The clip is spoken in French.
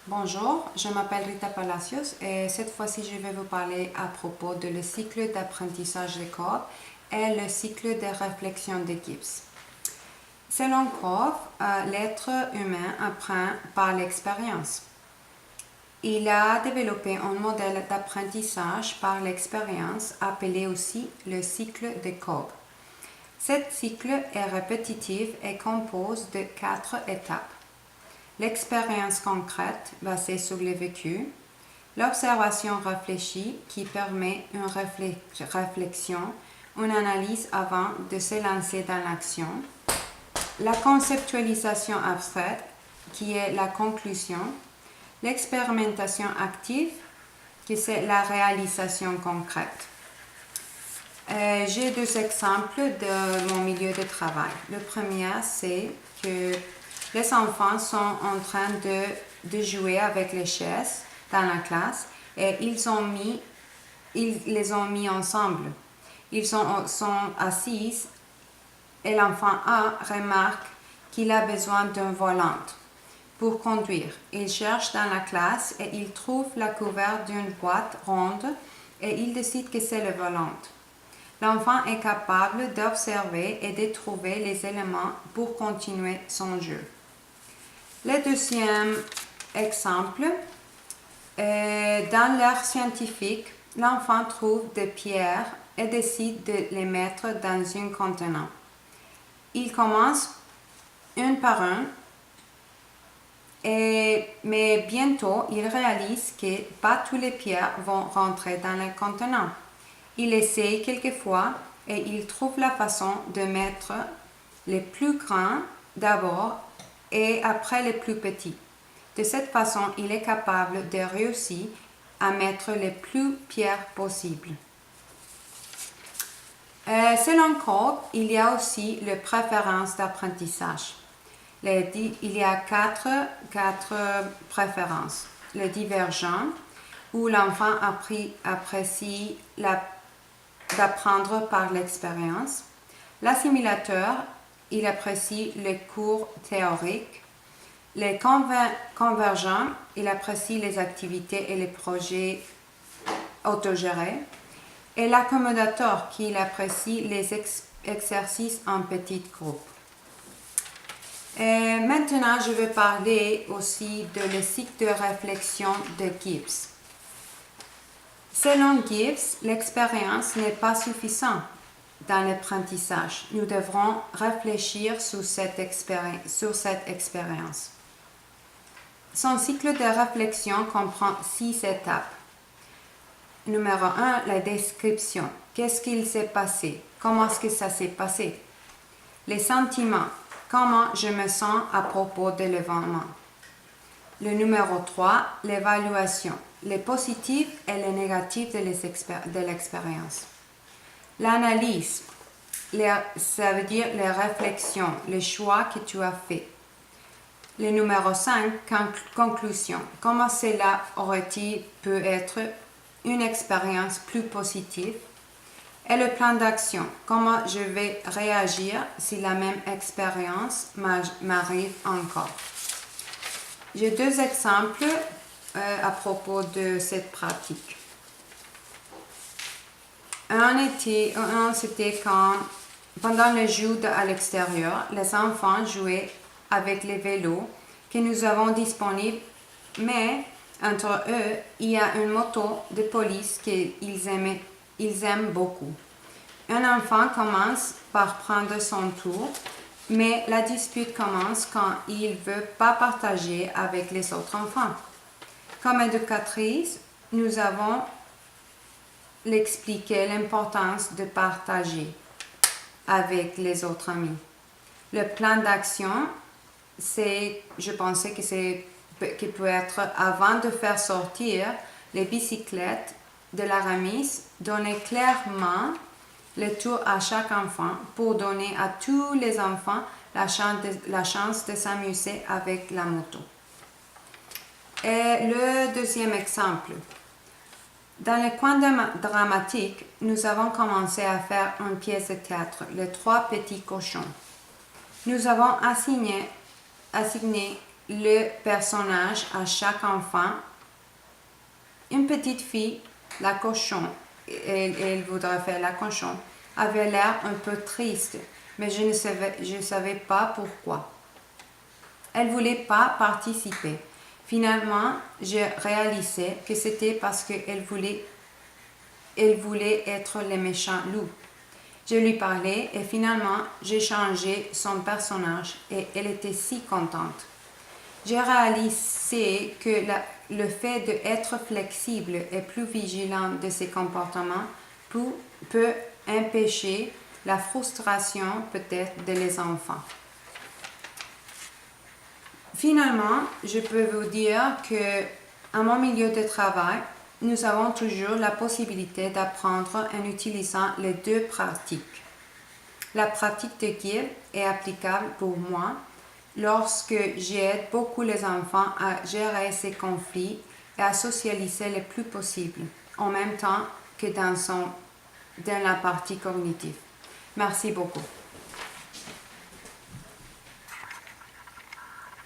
Bonjour, je m'appelle Rita Palacios et cette fois-ci je vais vous parler à propos de le cycle d'apprentissage de Cobb et le cycle de réflexion de Gibbs. Selon Cobb, l'être humain apprend par l'expérience. Il a développé un modèle d'apprentissage par l'expérience appelé aussi le cycle de Cobb. Ce cycle est répétitif et compose de 4 étapes. L'expérience concrète basée sur le vécu, l'observation réfléchie qui permet une réflexion, une analyse avant de se lancer dans l'action, la conceptualisation abstraite qui est la conclusion, l'expérimentation active qui c'est la réalisation concrète. J'ai deux exemples de mon milieu de travail. Le premier, c'est que les enfants sont en train de jouer avec les chaises dans la classe et ils les ont mis ensemble. Ils sont assis et l'enfant A remarque qu'il a besoin d'un volant pour conduire. Il cherche dans la classe et il trouve la couverture d'une boîte ronde et il décide que c'est le volant. L'enfant est capable d'observer et de trouver les éléments pour continuer son jeu. Le deuxième exemple, dans l'art scientifique, l'enfant trouve des pierres et décide de les mettre dans un contenant. Il commence un par un, mais bientôt il réalise que pas toutes les pierres vont rentrer dans le contenant. Il essaye quelquefois et il trouve la façon de mettre les plus grands d'abord et après les plus petits. De cette façon, il est capable de réussir à mettre les plus pierres possibles. Selon Cobb, il y a aussi les préférences d'apprentissage. Il y a quatre préférences. Le divergent, où l'enfant apprécie d'apprendre par l'expérience. L'assimilateur, il apprécie les cours théoriques. Les convergents, il apprécie les activités et les projets autogérés. Et l'accommodateur, qui apprécie les exercices en petits groupes. Et maintenant, je vais parler aussi de le cycle de réflexion de Gibbs. Selon Gibbs, l'expérience n'est pas suffisante dans l'apprentissage. Nous devrons réfléchir sur cette expérience. Son cycle de réflexion comprend 6 étapes. Numéro 1, la description. Qu'est-ce qu'il s'est passé? Comment est-ce que ça s'est passé? Les sentiments. Comment je me sens à propos de l'événement. Le numéro 3, l'évaluation. Les positifs et les négatifs de l'expérience. L'analyse. Ça veut dire les réflexions, les choix que tu as faits. Le numéro 5, conclusion. Comment cela aurait-il pu être une expérience plus positive? Et le plan d'action. Comment je vais réagir si la même expérience m'arrive encore? J'ai deux exemples à propos de cette pratique. C'était quand, pendant le jeu à l'extérieur, les enfants jouaient avec les vélos que nous avons disponibles, mais entre eux, il y a une moto de police qu'ils aiment beaucoup. Un enfant commence par prendre son tour, mais la dispute commence quand il ne veut pas partager avec les autres enfants. Comme éducatrice, nous avons expliqué l'importance de partager avec les autres amis. Le plan d'action, je pensais que peut être avant de faire sortir les bicyclettes de la remise, donner clairement le tour à chaque enfant pour donner à tous les enfants la chance de s'amuser avec la moto. Et le deuxième exemple. Dans le coin dramatique, nous avons commencé à faire une pièce de théâtre, Les Trois Petits Cochons. Nous avons assigné le personnage à chaque enfant. Une petite fille, la cochon, elle voudrait faire la cochon, avait l'air un peu triste, mais je ne savais pas pourquoi. Elle voulait pas participer. Finalement, j'ai réalisé que c'était parce qu'elle voulait être le méchant loup. Je lui parlais et finalement, j'ai changé son personnage et elle était si contente. J'ai réalisé que le fait d'être flexible et plus vigilant de ses comportements peut empêcher la frustration peut-être de les enfants. Finalement, je peux vous dire que à mon milieu de travail, nous avons toujours la possibilité d'apprendre en utilisant les deux pratiques. La pratique de guide est applicable pour moi lorsque j'aide beaucoup les enfants à gérer ces conflits et à socialiser le plus possible, en même temps que dans la partie cognitive. Merci beaucoup.